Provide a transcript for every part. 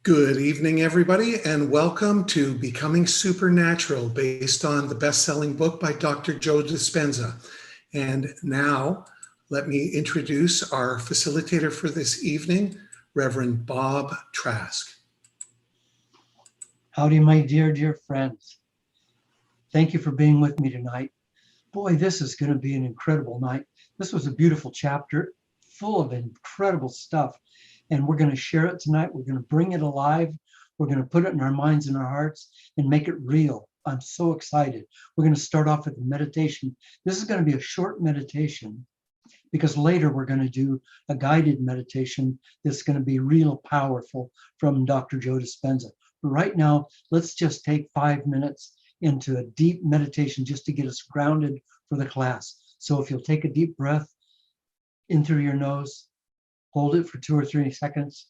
Good evening, everybody, and welcome to Becoming Supernatural, based on the best-selling book by Dr. Joe Dispenza. And now, let me introduce our facilitator for this evening, Reverend Bob Trask. Howdy, my dear friends. Thank you for being with me tonight. Boy, this is going to be an incredible night. This was a beautiful chapter, full of incredible stuff. And we're going to share it tonight. We're going to bring it alive. We're going to put it in our minds and our hearts and make it real. I'm so excited. We're going to start off with a meditation. This is going to be a short meditation because later we're going to do a guided meditation that's going to be real powerful from Dr. Joe Dispenza. But right now, let's just take 5 minutes into a deep meditation just to get us grounded for the class. So if you'll take a deep breath in through your nose, hold it for 2 or 3 seconds,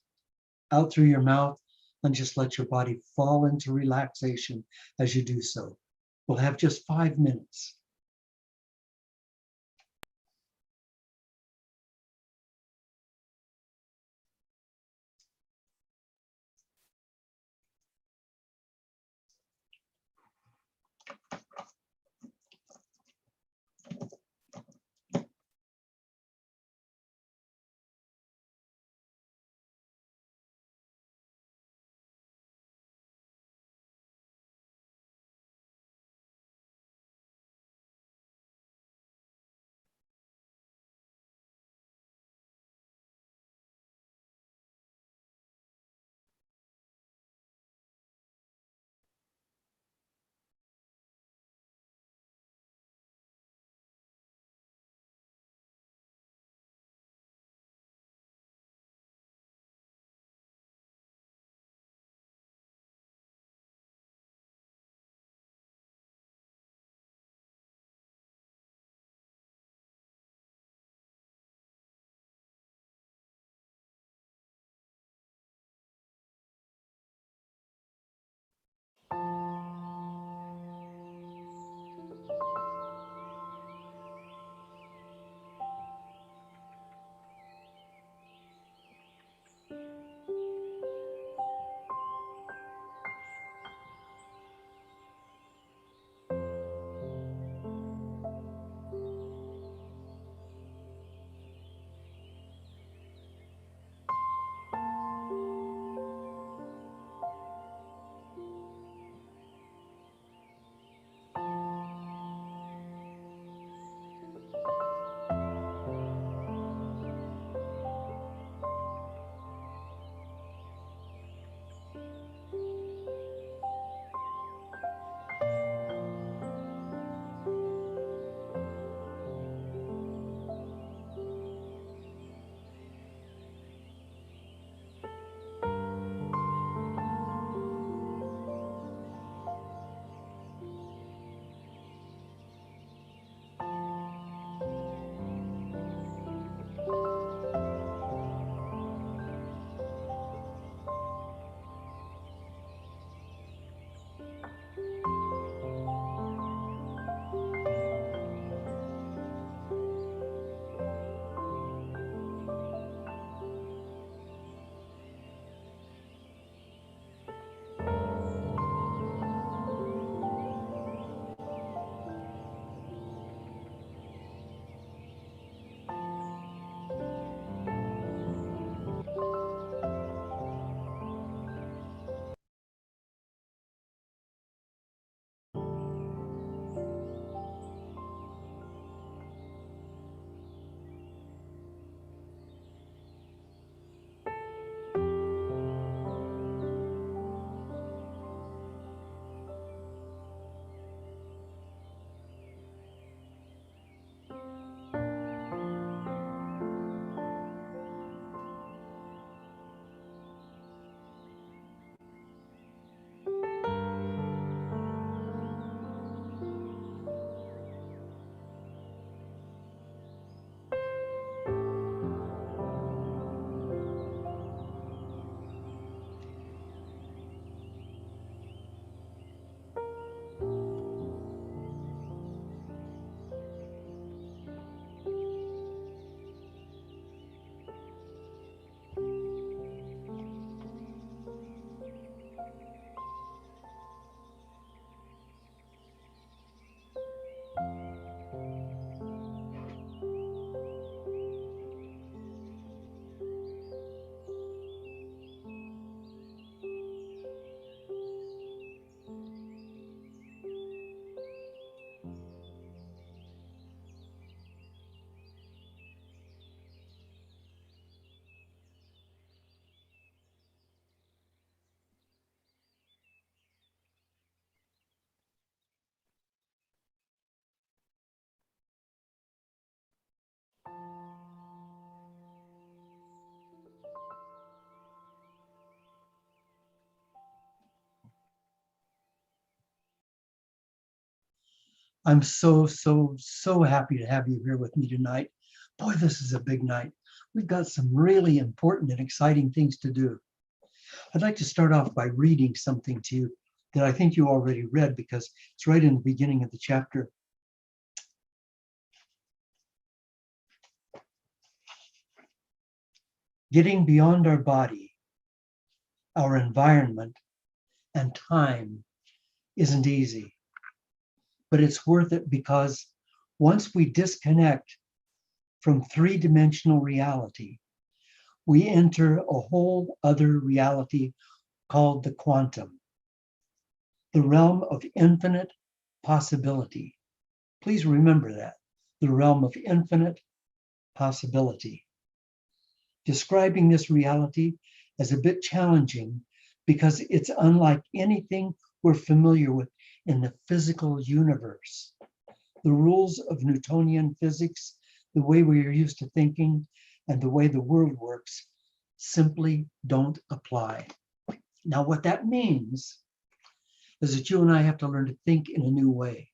out through your mouth, and just let your body fall into relaxation as you do so. We'll have just 5 minutes. I'm so happy to have you here with me tonight. Boy, this is a big night. We've got some really important and exciting things to do. I'd like to start off by reading something to you that I think you already read because it's right in the beginning of the chapter. Getting beyond our body, our environment, and time isn't easy, but it's worth it because once we disconnect from three-dimensional reality, we enter a whole other reality called the quantum, the realm of infinite possibility. Please remember that, the realm of infinite possibility. Describing this reality as a bit challenging because it's unlike anything we're familiar with in the physical universe. The rules of Newtonian physics, the way we are used to thinking, and the way the world works simply don't apply. Now, what that means is that you and I have to learn to think in a new way.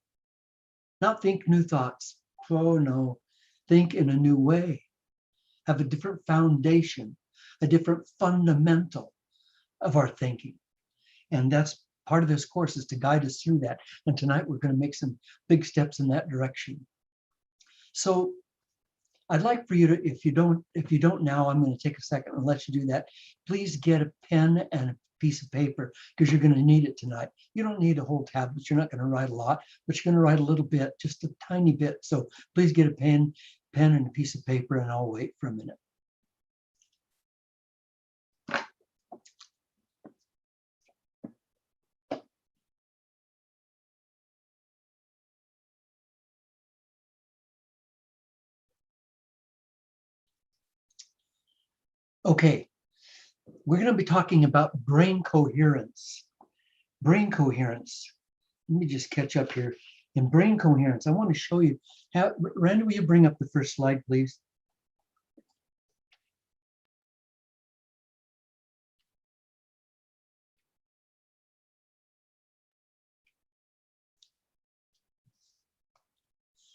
Not think new thoughts. Oh no, think in a new way. Have a different foundation, a different fundamental of our thinking. And that's part of this course, is to guide us through that. And tonight we're going to make some big steps in that direction. So I'd like for you to, if you don't now, I'm going to take a second and let you do that. Please get a pen and a piece of paper because you're going to need it tonight. You don't need a whole tablet. You're not going to write a lot, but you're going to write a little bit, just a tiny bit. So please get a pen and a piece of paper, and I'll wait for a minute. Okay, we're going to be talking about brain coherence. Brain coherence. Let me just catch up here. In brain coherence, I want to show you how. Randy, will you bring up the first slide, please?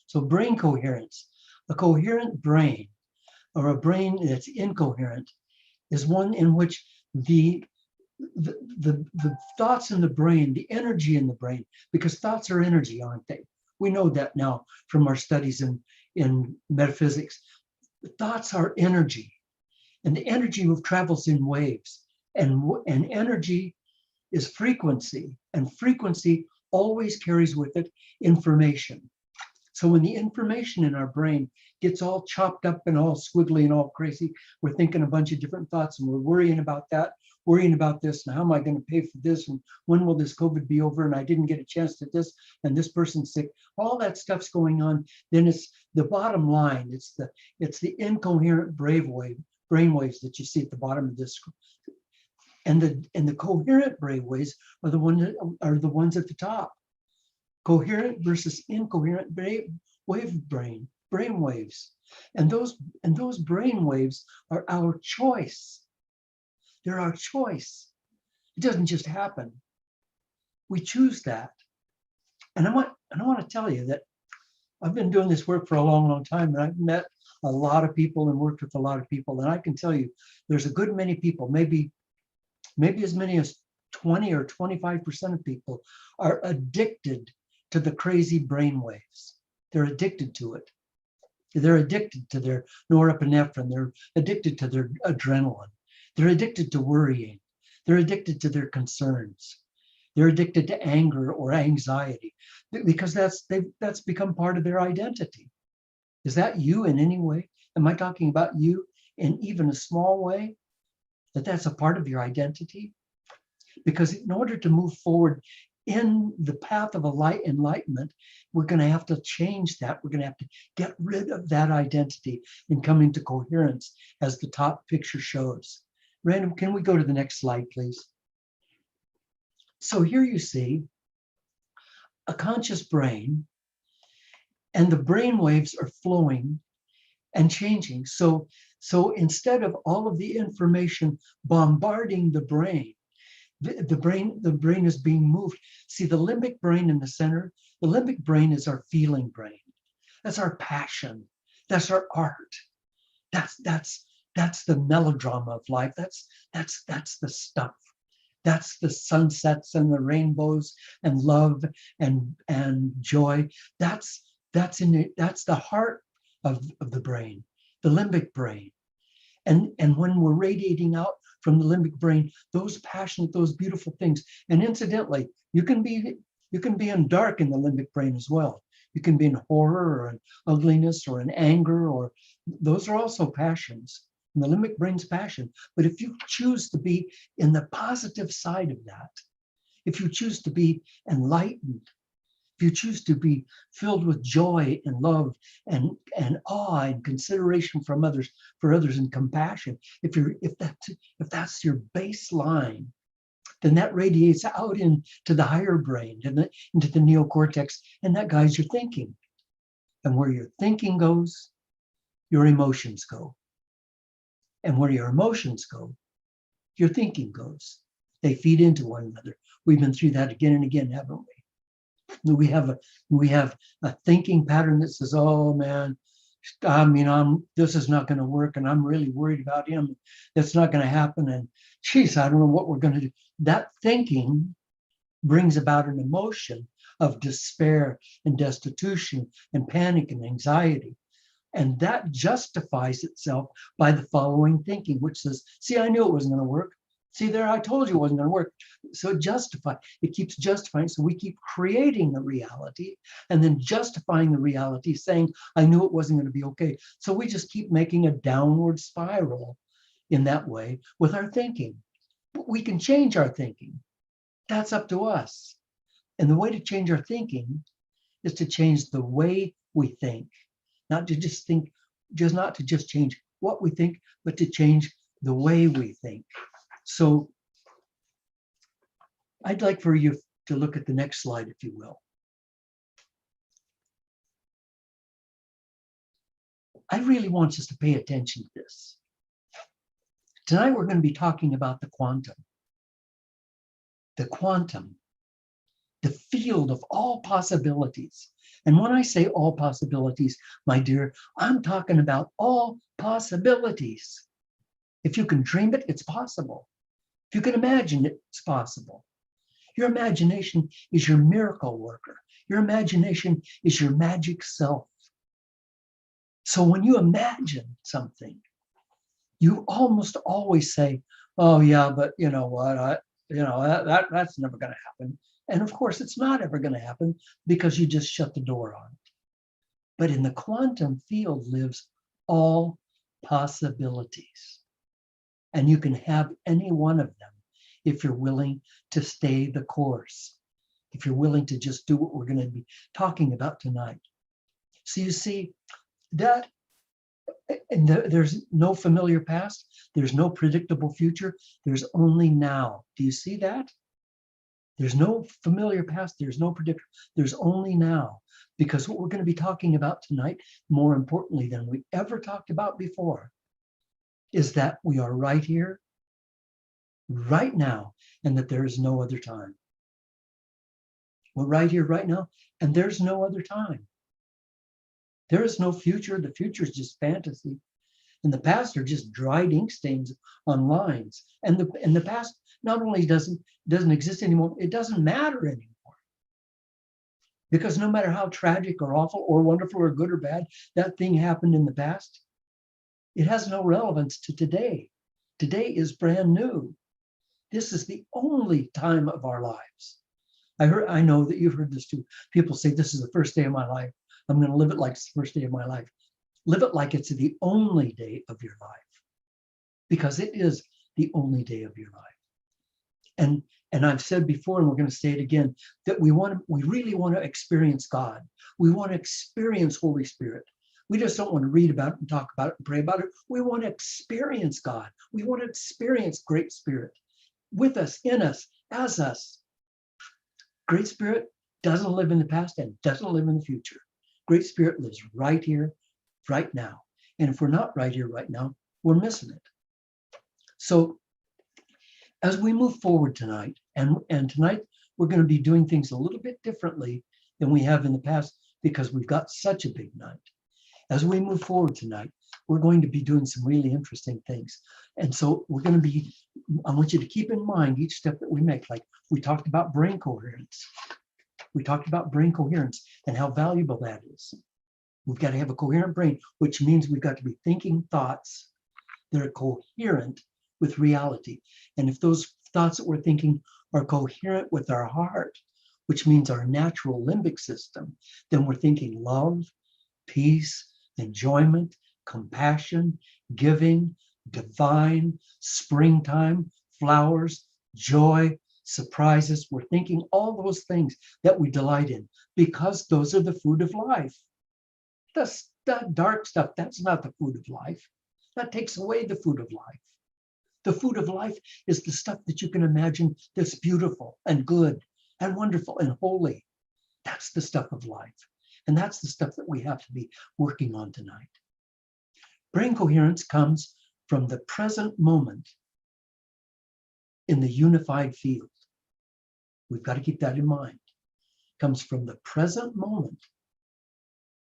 So brain coherence. A coherent brain, or a brain that's incoherent, is one in which the thoughts in the brain, the energy in the brain, because thoughts are energy, aren't they? We know that now from our studies in metaphysics. Thoughts are energy, and the energy travels in waves, and energy is frequency, and frequency always carries with it information. So when the information in our brain gets all chopped up and all squiggly and all crazy, we're thinking a bunch of different thoughts, and we're worrying about that, worrying about this, and how am I going to pay for this, and when will this COVID be over, and I didn't get a chance to this, and this person's sick. All that stuff's going on. Then it's the bottom line. It's the incoherent brain waves that you see at the bottom of this. And the coherent brain waves are the ones at the top. Coherent versus incoherent brain waves. And those brain waves are our choice. They're our choice. It doesn't just happen. We choose that. And I want to tell you that I've been doing this work for a long, long time, and I've met a lot of people and worked with a lot of people. And I can tell you, there's a good many people, maybe as many as 20 or 25% of people are addicted to the crazy brain waves. They're addicted to it. They're addicted to their norepinephrine. They're addicted to their adrenaline. They're addicted to worrying. They're addicted to their concerns. They're addicted to anger or anxiety because that's become part of their identity. Is that you in any way? Am I talking about you in even a small way? That's a part of your identity? Because in order to move forward in the path of enlightenment, we're going to have to change that. We're going to have to get rid of that identity and come into coherence, as the top picture shows. Random, can we go to the next slide, please? So here you see a conscious brain, and the brain waves are flowing and changing. So instead of all of the information bombarding the brain, The brain is being moved. See, the limbic brain in the center, the limbic brain is our feeling brain. That's our passion. That's our art. That's the melodrama of life. That's the stuff. That's the sunsets and the rainbows and love and joy. That's the heart of the brain, the limbic brain. And when we're radiating out from the limbic brain, those passionate, those beautiful things. And incidentally, you can be in dark in the limbic brain as well. You can be in horror or in ugliness or in anger, or those are also passions. And the limbic brain's passion. But if you choose to be in the positive side of that, if you choose to be enlightened, if you choose to be filled with joy and love and awe and consideration for others and compassion, if that's your baseline, then that radiates out into the higher brain, into the neocortex, and that guides your thinking. And where your thinking goes, your emotions go. And where your emotions go, your thinking goes. They feed into one another. We've been through that again and again, haven't we? We have a thinking pattern that says, oh man, this is not going to work, and I'm really worried about him. That's not going to happen. And geez, I don't know what we're going to do. That thinking brings about an emotion of despair and destitution and panic and anxiety. And that justifies itself by the following thinking, which says, see, I knew it wasn't going to work. See there, I told you it wasn't going to work. So it keeps justifying. So we keep creating the reality and then justifying the reality, saying, I knew it wasn't going to be okay. So we just keep making a downward spiral in that way with our thinking. But we can change our thinking. That's up to us. And the way to change our thinking is to change the way we think. Not to just change what we think, but to change the way we think. So I'd like for you to look at the next slide, if you will. I really want us to pay attention to this. Tonight, we're going to be talking about the quantum. The quantum, the field of all possibilities. And when I say all possibilities, my dear, I'm talking about all possibilities. If you can dream it, it's possible. If you can imagine it, it's possible. Your imagination is your miracle worker. Your imagination is your magic self. So when you imagine something, you almost always say, oh yeah, but you know what, that's never going to happen. And of course, it's not ever going to happen because you just shut the door on it. But in the quantum field lives all possibilities. And you can have any one of them if you're willing to stay the course, if you're willing to just do what we're going to be talking about tonight. So you see that there's no familiar past, there's no predictable future, there's only now. Do you see that? There's no familiar past, there's no predictor, there's only now. Because what we're going to be talking about tonight, more importantly than we ever talked about before, is that we are right here, right now, and that there is no other time. We're right here, right now, and there's no other time. There is no future. The future is just fantasy. And the past are just dried ink stains on lines. And the past not only doesn't exist anymore, it doesn't matter anymore. Because no matter how tragic or awful or wonderful or good or bad that thing happened in the past, it has no relevance to today. Today is brand new. This is the only time of our lives. I know that you've heard this too. People say, this is the first day of my life. I'm going to live it like it's the first day of my life. Live it like it's the only day of your life, because it is the only day of your life. And I've said before, and we're going to say it again, that we really want to experience God. We want to experience Holy Spirit. We just don't want to read about it and talk about it and pray about it. We want to experience God. We want to experience Great Spirit with us, in us, as us. Great Spirit doesn't live in the past and doesn't live in the future. Great Spirit lives right here, right now. And if we're not right here, right now, we're missing it. So As we move forward tonight, and tonight we're going to be doing things a little bit differently than we have in the past because we've got such a big night. As we move forward tonight, we're going to be doing some really interesting things. And so we're going to be, I want you to keep in mind each step that we make. Like we talked about brain coherence. We talked about brain coherence and how valuable that is. We've got to have a coherent brain, which means we've got to be thinking thoughts that are coherent with reality. And if those thoughts that we're thinking are coherent with our heart, which means our natural limbic system, then we're thinking love, peace, enjoyment, compassion, giving, divine, springtime, flowers, joy, surprises. We're thinking all those things that we delight in because those are the food of life. That dark stuff, that's not the food of life. That takes away the food of life. The food of life is the stuff that you can imagine that's beautiful and good and wonderful and holy. That's the stuff of life. And that's the stuff that we have to be working on tonight. Brain coherence comes from the present moment in the unified field. We've got to keep that in mind. It comes from the present moment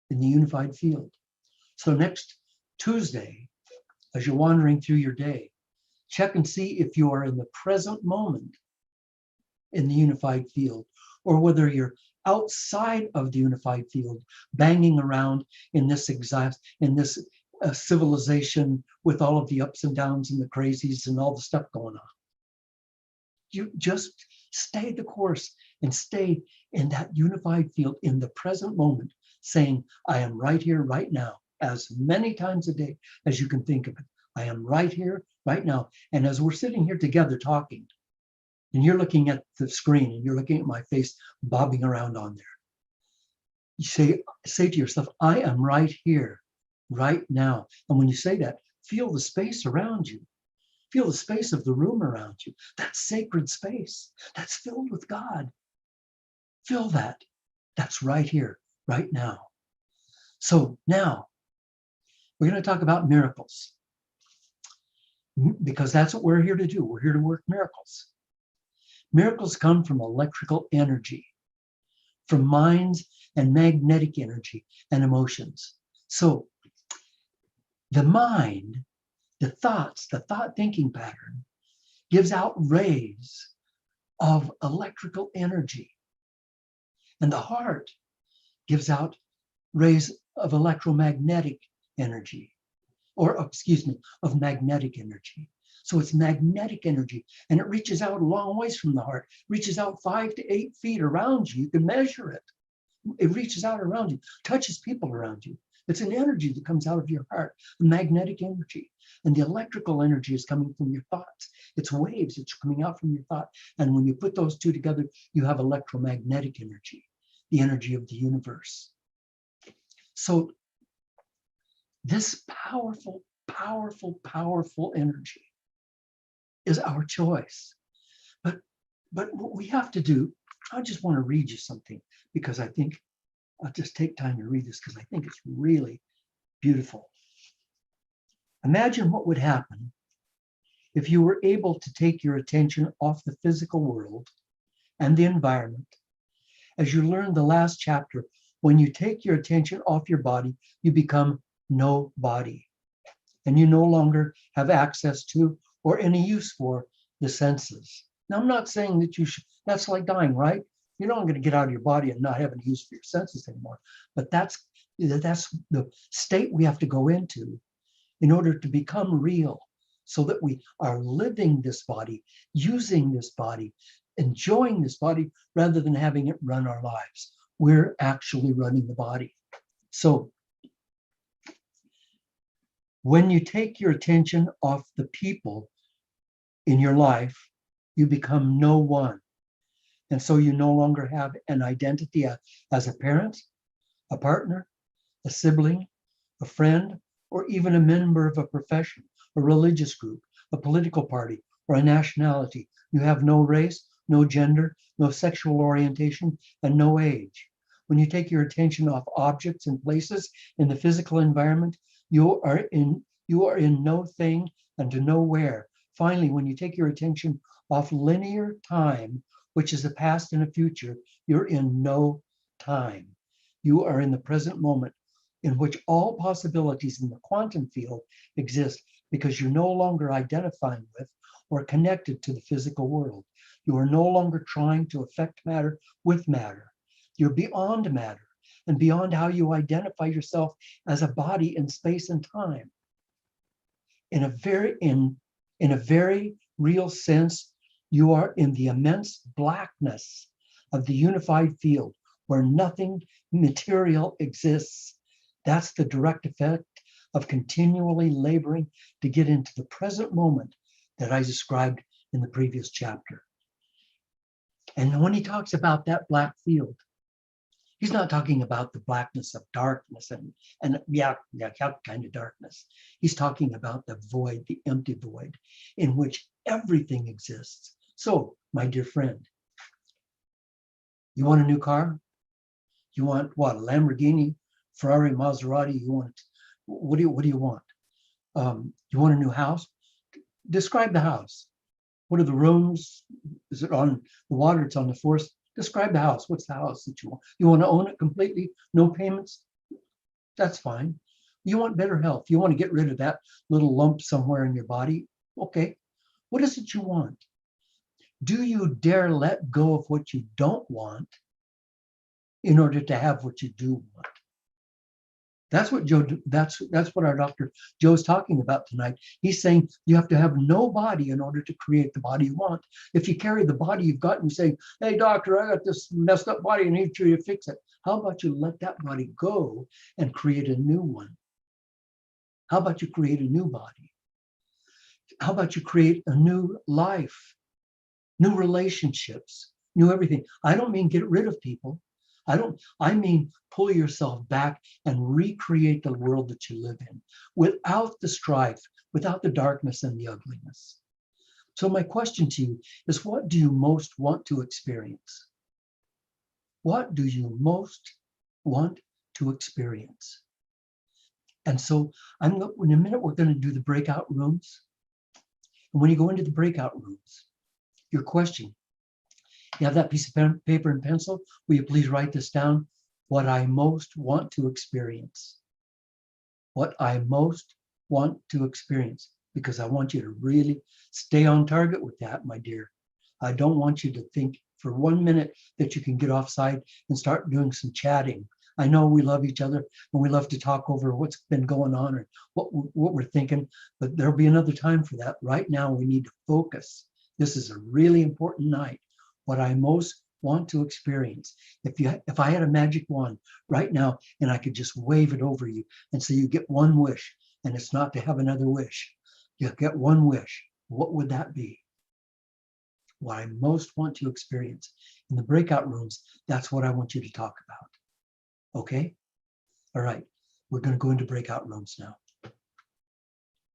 in the unified field. So next Tuesday, as you're wandering through your day, check and see if you are in the present moment in the unified field, or whether you're outside of the unified field, banging around in this civilization with all of the ups and downs and the crazies and all the stuff going on. You just stay the course and stay in that unified field in the present moment, saying, I am right here, right now, as many times a day as you can think of it. I am right here, right now. And as we're sitting here together talking, and you're looking at the screen and you're looking at my face bobbing around on there, you say to yourself, I am right here, right now. And when you say that, feel the space around you. Feel the space of the room around you. That's sacred space. That's filled with God. Feel that. That's right here, right now. So now we're going to talk about miracles, because that's what we're here to do. We're here to work miracles. Miracles come from electrical energy, from minds and magnetic energy and emotions. So the mind, the thoughts, the thought thinking pattern gives out rays of electrical energy. And the heart gives out rays of electromagnetic energy, of magnetic energy. So it's magnetic energy, and it reaches out a long ways from the heart, reaches out 5 to 8 feet around you. You can measure it. It reaches out around you, touches people around you. It's an energy that comes out of your heart, magnetic energy. And the electrical energy is coming from your thoughts. It's waves, it's coming out from your thought. And when you put those two together, you have electromagnetic energy, the energy of the universe. So this powerful, powerful, powerful energy is our choice. But what we have to do, I just want to read you something, because I think I'll just take time to read this because I think it's really beautiful. Imagine what would happen if you were able to take your attention off the physical world and the environment. As you learned the last chapter, when you take your attention off your body, you become no body, and you no longer have access to or any use for the senses. Now, I'm not saying that you should, that's like dying, right? You're not going to get out of your body and not have any use for your senses anymore. But that's the state we have to go into in order to become real, so that we are living this body, using this body, enjoying this body, rather than having it run our lives. We're actually running the body. So when you take your attention off the people in your life, you become no one. And so you no longer have an identity as a parent, a partner, a sibling, a friend, or even a member of a profession, a religious group, a political party, or a nationality. You have no race, no gender, no sexual orientation, and no age. When you take your attention off objects and places in the physical environment, you are in no thing and to nowhere, finally, when you take your attention off linear time, which is a past and a future, you're in no time. You are in the present moment, in which all possibilities in the quantum field exist, because you're no longer identifying with or connected to the physical world. You are no longer trying to affect matter with matter. You're beyond matter and beyond how you identify yourself as a body in space and time. In a very real sense, you are in the immense blackness of the unified field where nothing material exists. That's the direct effect of continually laboring to get into the present moment that I described in the previous chapter. And when he talks about that black field, he's not talking about the blackness of darkness and kind of darkness. He's talking about the void, the empty void, in which everything exists. So, my dear friend, you want a new car? You want what? A Lamborghini, Ferrari, Maserati? You want? What do you want? You want a new house? Describe the house. What are the rooms? Is it on the water? It's on the forest. Describe the house. What's the house that you want? You want to own it completely, no payments? That's fine. You want better health. You want to get rid of that little lump somewhere in your body? Okay. What is it you want? Do you dare let go of what you don't want in order to have what you do want? That's what that's what our Dr. Joe's talking about tonight. He's saying you have to have no body in order to create the body you want. If you carry the body you've got and you say, hey, doctor, I got this messed up body, I need you to fix it. How about you let that body go and create a new one? How about you create a new body? How about you create a new life, new relationships, new everything? I don't mean get rid of people. I mean pull yourself back and recreate the world that you live in without the strife, without the darkness and the ugliness. So my question to you is, what do you most want to experience? What do you most want to experience? And so in a minute, we're going to do the breakout rooms. And when you go into the breakout rooms, your question, you have that piece of paper and pencil? Will you please write this down? What I most want to experience. What I most want to experience. Because I want you to really stay on target with that, my dear. I don't want you to think for 1 minute that you can get offside and start doing some chatting. I know we love each other and we love to talk over what's been going on or what we're thinking, but there'll be another time for that. Right now, we need to focus. This is a really important night. What I most want to experience. If I had a magic wand right now and I could just wave it over you and say you get one wish, and it's not to have another wish, you get one wish, what would that be? What I most want to experience. In the breakout rooms, that's what I want you to talk about. Okay? All right. We're going to go into breakout rooms now.